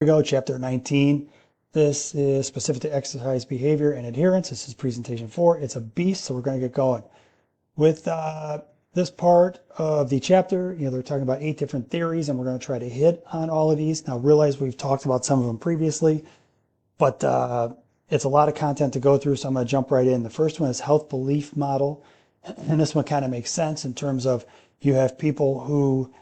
we go, chapter 19. This is specific to exercise behavior and adherence. This is presentation 4. It's a beast, so we're going to get going. With this part of the chapter, they're talking about 8 different theories, and we're going to try to hit on all of these. Now, realize we've talked about some of them previously, but it's a lot of content to go through, so I'm going to jump right in. The first one is health belief model, and this one kind of makes sense in terms of you have people who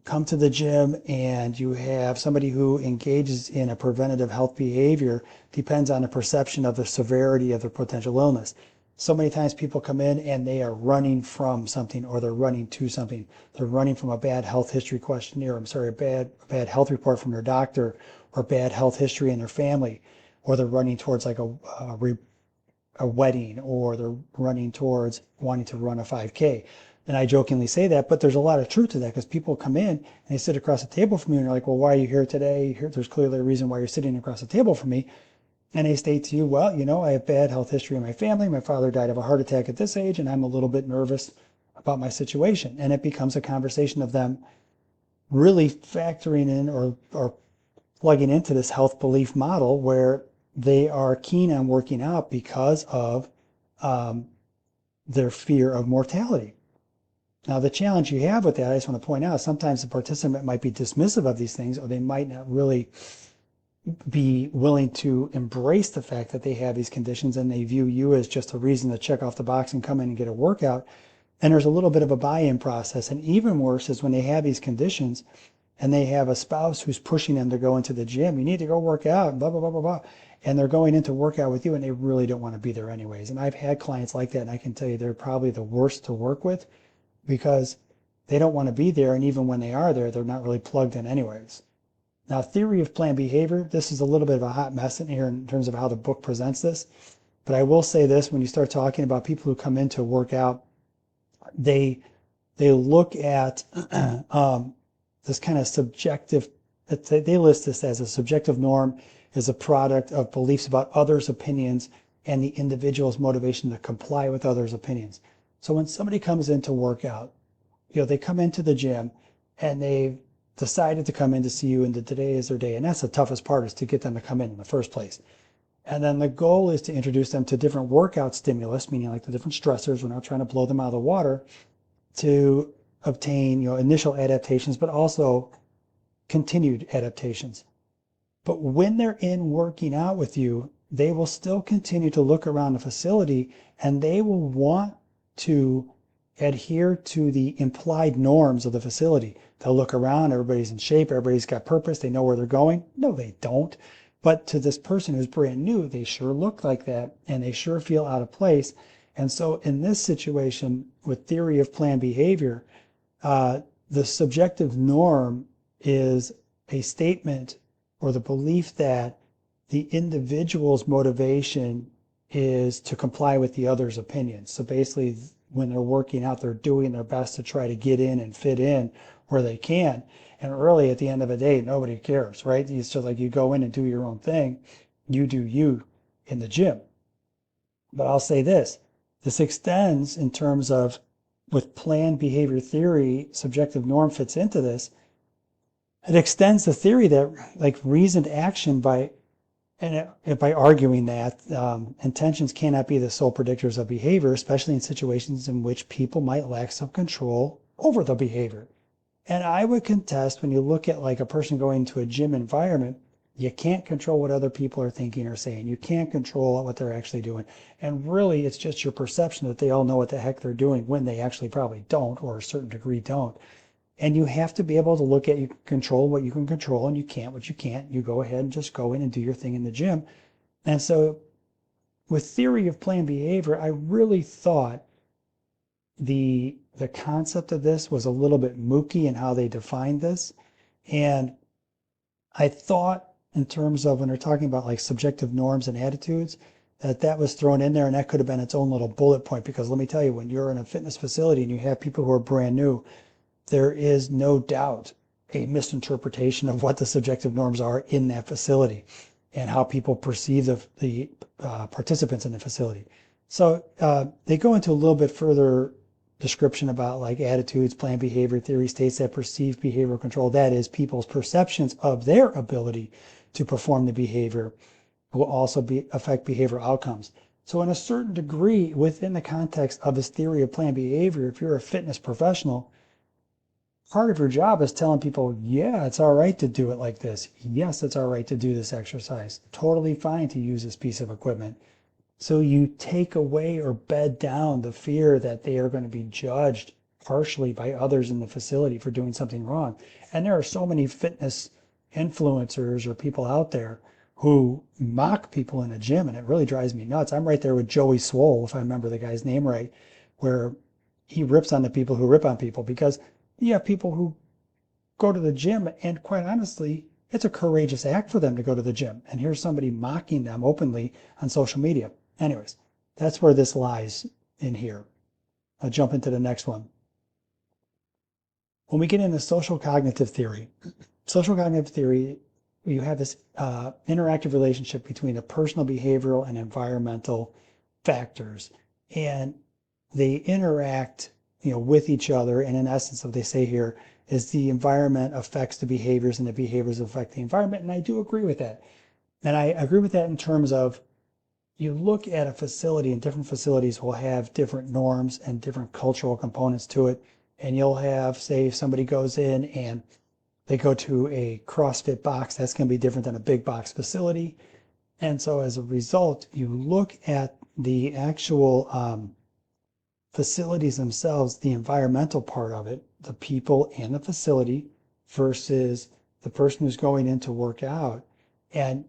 come to the gym, and you have somebody who engages in a preventative health behavior. Depends on the perception of the severity of their potential illness. So many times people come in and they are running from something, or they're running to something. They're running from a bad health history questionnaire, a bad health report from their doctor, or bad health history in their family, or they're running towards like a wedding, or they're running towards wanting to run a 5K. And I jokingly say that, but there's a lot of truth to that, because people come in and they sit across the table from you and you're like, well, why are you here today? There's clearly a reason why you're sitting across the table from me. And they state to you, well, I have bad health history in my family. My father died of a heart attack at this age, and I'm a little bit nervous about my situation. And it becomes a conversation of them really factoring in or plugging into this health belief model where they are keen on working out because of their fear of mortality. Now, the challenge you have with that, I just want to point out, sometimes the participant might be dismissive of these things, or they might not really be willing to embrace the fact that they have these conditions, and they view you as just a reason to check off the box and come in and get a workout. And there's a little bit of a buy-in process. And even worse is when they have these conditions and they have a spouse who's pushing them to go into the gym. You need to go work out, and blah, blah, blah, blah, blah. And they're going into workout with you, and they really don't want to be there anyways. And I've had clients like that, and I can tell you they're probably the worst to work with, because they don't want to be there, and even when they are there, they're not really plugged in anyways. Now, theory of planned behavior, this is a little bit of a hot mess in here in terms of how the book presents this, but I will say this: when you start talking about people who come in to work out, they look at this kind of subjective, they list this as a subjective norm, as a product of beliefs about others' opinions and the individual's motivation to comply with others' opinions. So when somebody comes in to work out, they come into the gym and they've decided to come in to see you, and today is their day. And that's the toughest part, is to get them to come in the first place. And then the goal is to introduce them to different workout stimulus, meaning like the different stressors. We're not trying to blow them out of the water, to obtain, initial adaptations, but also continued adaptations. But when they're in working out with you, they will still continue to look around the facility, and they will want to adhere to the implied norms of the facility. They'll look around, everybody's in shape, everybody's got purpose, they know where they're going. No, they don't. But to this person who's brand new, they sure look like that, and they sure feel out of place. And so in this situation, with theory of planned behavior, the subjective norm is a statement or the belief that the individual's motivation is to comply with the other's opinions. So basically, when they're working out, they're doing their best to try to get in and fit in where they can. And really, at the end of the day, nobody cares, right? It's just like you go in and do your own thing. You do you in the gym. But I'll say this extends in terms of, with planned behavior theory, subjective norm fits into this. It extends the theory that, like, reasoned action by arguing that intentions cannot be the sole predictors of behavior, especially in situations in which people might lack some control over the behavior. And I would contest, when you look at like a person going to a gym environment, you can't control what other people are thinking or saying. You can't control what they're actually doing. And really, it's just your perception that they all know what the heck they're doing, when they actually probably don't, or a certain degree don't. And you have to be able to look at, you can control what you can control, and you can't what you can't. You go ahead and just go in and do your thing in the gym. And so with theory of planned behavior, I really thought the concept of this was a little bit murky in how they defined this. And I thought, in terms of when they're talking about like subjective norms and attitudes, that was thrown in there, and that could have been its own little bullet point. Because let me tell you, when you're in a fitness facility and you have people who are brand new, there is no doubt a misinterpretation of what the subjective norms are in that facility and how people perceive the participants in the facility. So they go into a little bit further description about like attitudes, planned behavior theory states that perceived behavioral control, that is people's perceptions of their ability to perform the behavior, will also affect behavioral outcomes. So in a certain degree, within the context of this theory of planned behavior, if you're a fitness professional, part of your job is telling people, yeah, it's all right to do it like this. Yes, it's all right to do this exercise. Totally fine to use this piece of equipment. So you take away or bed down the fear that they are going to be judged partially by others in the facility for doing something wrong. And there are so many fitness influencers or people out there who mock people in a gym, and it really drives me nuts. I'm right there with Joey Swole, if I remember the guy's name right, where he rips on the people who rip on people, because you have people who go to the gym, and quite honestly, it's a courageous act for them to go to the gym. And here's somebody mocking them openly on social media. Anyways, that's where this lies in here. I'll jump into the next one. When we get into social cognitive theory, you have this interactive relationship between the personal, behavioral, and environmental factors, and they interact, with each other. And in essence, what they say here is the environment affects the behaviors, and the behaviors affect the environment. And I do agree with that. And I agree with that in terms of, you look at a facility, and different facilities will have different norms and different cultural components to it. And you'll have, say, if somebody goes in and they go to a CrossFit box, that's going to be different than a big box facility. And so as a result, you look at the actual facilities themselves, the environmental part of it, the people and the facility versus the person who's going in to work out. And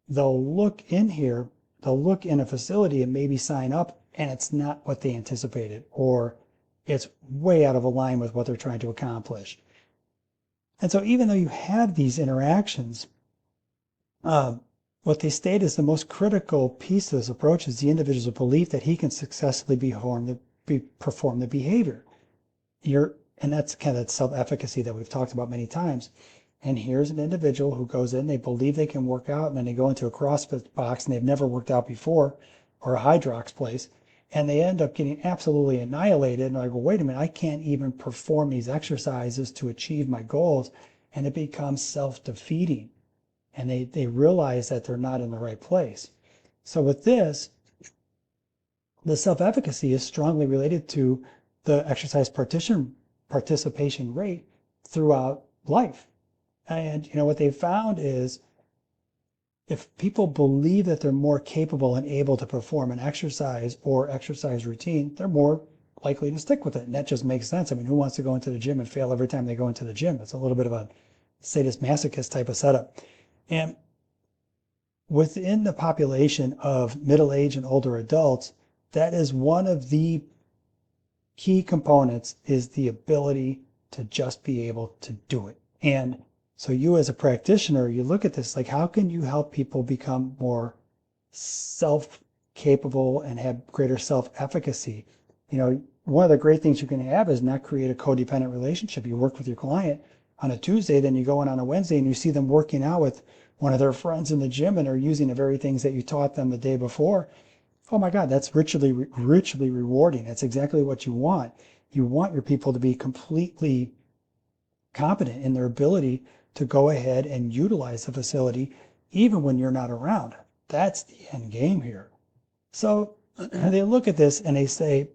they'll look in here, they'll look in a facility and maybe sign up, and it's not what they anticipated, or it's way out of line with what they're trying to accomplish. And so even though you have these interactions, what they state is the most critical piece of this approach is the individual's belief that he can successfully perform the behavior. And that's kind of self-efficacy that we've talked about many times. And here's an individual who goes in, they believe they can work out, and then they go into a CrossFit box and they've never worked out before, or a Hydrox place, and they end up getting absolutely annihilated. And I go, wait a minute, I can't even perform these exercises to achieve my goals. And it becomes self-defeating. And they realize that they're not in the right place. So with this, the self-efficacy is strongly related to the exercise participation rate throughout life. And what they've found is, if people believe that they're more capable and able to perform an exercise or exercise routine, they're more likely to stick with it. And that just makes sense. I mean, who wants to go into the gym and fail every time they go into the gym? It's a little bit of a sadist masochist type of setup. And within the population of middle-aged and older adults, that is one of the key components, is the ability to just be able to do it. And so you as a practitioner, you look at this like, how can you help people become more self-capable and have greater self-efficacy? One of the great things you can have is not create a codependent relationship. You work with your client on a Tuesday, then you go in on a Wednesday and you see them working out with one of their friends in the gym and are using the very things that you taught them the day before. Oh my God, that's richly rewarding. That's exactly what you want. You want your people to be completely competent in their ability to go ahead and utilize the facility even when you're not around. That's the end game here. So they look at this and they say,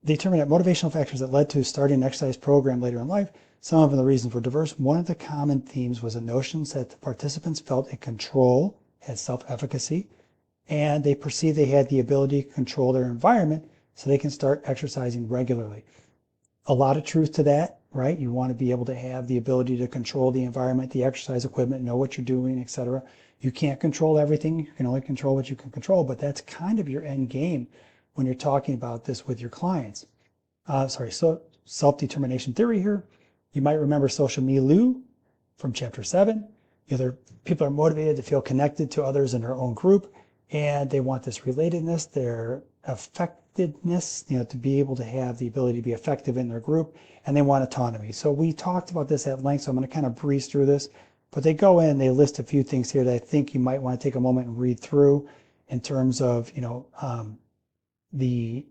determine that motivational factors that led to starting an exercise program later in life, some of the reasons were diverse. One of the common themes was the notions that the participants felt in control, had self-efficacy, and they perceived they had the ability to control their environment so they can start exercising regularly. A lot of truth to that, right? You want to be able to have the ability to control the environment, the exercise equipment, know what you're doing, etc. You can't control everything. You can only control what you can control, but that's kind of your end game when you're talking about this with your clients. So self-determination theory here. You might remember social milieu from chapter 7. People are motivated to feel connected to others in their own group, and they want this relatedness, their effectiveness, to be able to have the ability to be effective in their group, and they want autonomy. So we talked about this at length, so I'm going to kind of breeze through this, but they go in, they list a few things here that I think you might want to take a moment and read through in terms of, the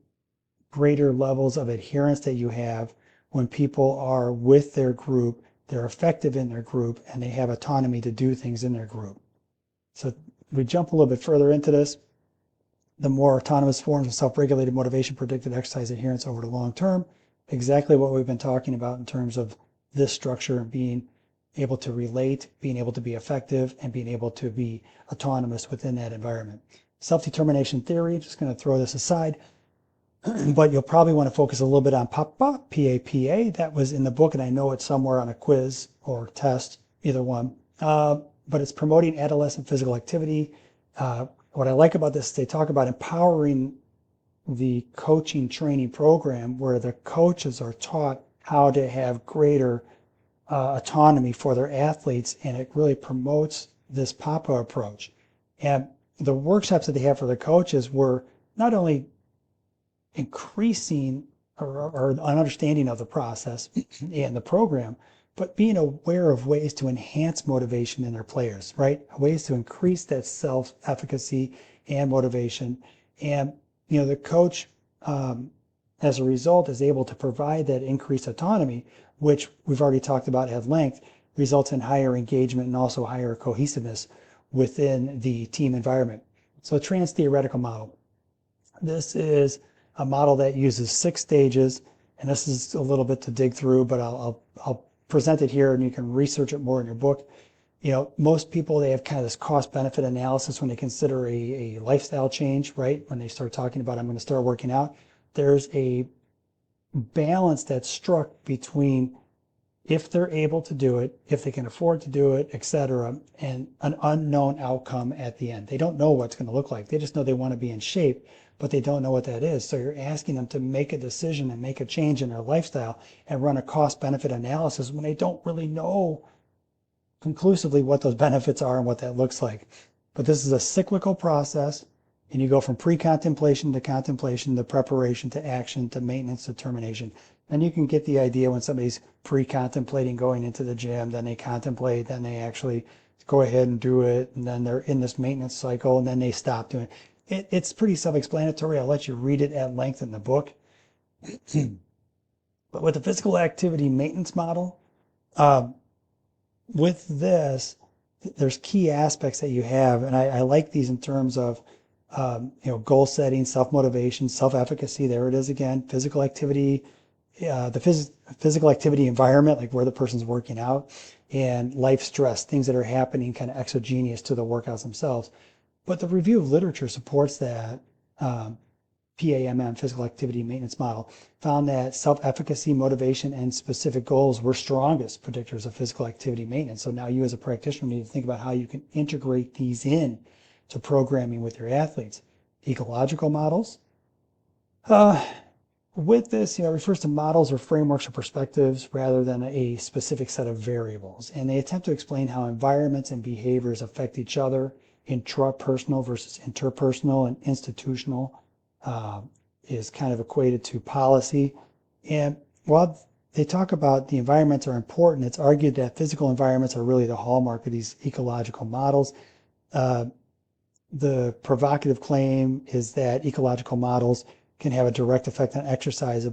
greater levels of adherence that you have when people are with their group, they're effective in their group, and they have autonomy to do things in their group. So we jump a little bit further into this. The more autonomous forms of self-regulated motivation predicted exercise adherence over the long term. Exactly what we've been talking about in terms of this structure and being able to relate, being able to be effective, and being able to be autonomous within that environment. Self-determination theory, just going to throw this aside, but you'll probably want to focus a little bit on PAPA, P-A-P-A. That was in the book, and I know it's somewhere on a quiz or test, either one. But it's promoting adolescent physical activity. What I like about this is they talk about empowering the coaching training program where the coaches are taught how to have greater autonomy for their athletes, and it really promotes this PAPA approach. And the workshops that they have for the coaches were not only increasing or an understanding of the process and the program, but being aware of ways to enhance motivation in their players, right? Ways to increase that self-efficacy and motivation. And, the coach, as a result, is able to provide that increased autonomy, which we've already talked about at length, results in higher engagement and also higher cohesiveness within the team environment. So a trans-theoretical model. This is a model that uses 6 stages, and this is a little bit to dig through, but I'll present it here and you can research it more in your book. Most people, they have kind of this cost benefit analysis when they consider a lifestyle change, right? When they start talking about, I'm going to start working out, there's a balance that's struck between if they're able to do it, if they can afford to do it, etc., and an unknown outcome at the end. They don't know what's going to look like. They just know they want to be in shape, but they don't know what that is. So you're asking them to make a decision and make a change in their lifestyle and run a cost-benefit analysis when they don't really know conclusively what those benefits are and what that looks like. But this is a cyclical process, and you go from pre-contemplation to contemplation to preparation to action to maintenance to termination. And you can get the idea when somebody's pre-contemplating going into the gym, then they contemplate, then they actually go ahead and do it, and then they're in this maintenance cycle, and then they stop doing it. It's pretty self-explanatory. I'll let you read it at length in the book. But with the physical activity maintenance model, with this, there's key aspects that you have, and I like these in terms of goal setting, self-motivation, self-efficacy. There it is again. Physical activity, the physical activity environment, like where the person's working out, and life stress, things that are happening kind of exogenous to the workouts themselves. But the review of literature supports that PAMM, physical activity maintenance model, found that self-efficacy, motivation, and specific goals were strongest predictors of physical activity maintenance. So now you as a practitioner need to think about how you can integrate these in to programming with your athletes. Ecological models. With this, it refers to models or frameworks or perspectives rather than a specific set of variables. And they attempt to explain how environments and behaviors affect each other, intrapersonal versus interpersonal, and institutional is kind of equated to policy. And while they talk about the environments are important, it's argued that physical environments are really the hallmark of these ecological models. The provocative claim is that ecological models can have a direct effect on exercise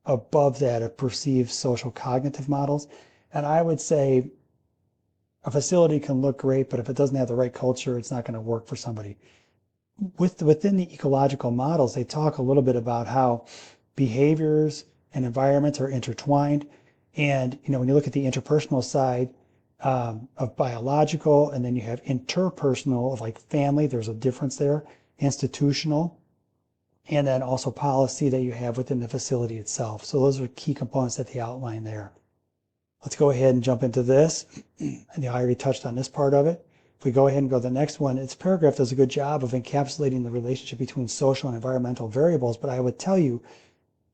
above that of perceived social cognitive models. And I would say a facility can look great, but if it doesn't have the right culture, it's not going to work for somebody. Within the ecological models, they talk a little bit about how behaviors and environments are intertwined. And when you look at the interpersonal side of biological, and then you have interpersonal of like family, there's a difference there, institutional, and then also policy that you have within the facility itself. So those are key components that they outline there. Let's go ahead and jump into this. I already touched on this part of it. If we go ahead and go to the next one, its paragraph does a good job of encapsulating the relationship between social and environmental variables, but I would tell you,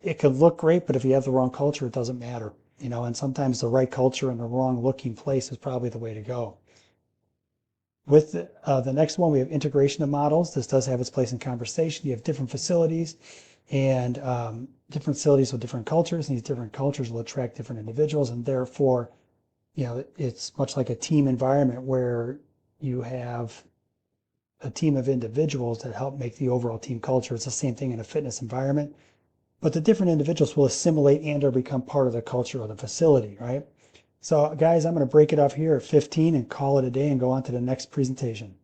it could look great, but if you have the wrong culture, it doesn't matter. And sometimes the right culture in the wrong looking place is probably the way to go. With the next one, we have integration of models. This does have its place in conversation. You have different facilities and different facilities with different cultures, and these different cultures will attract different individuals, and therefore, it's much like a team environment where you have a team of individuals that help make the overall team culture. It's the same thing in a fitness environment. but the different individuals will assimilate and or become part of the culture of the facility, right? So guys, I'm going to break it off here at 15 and call it a day and go on to the next presentation.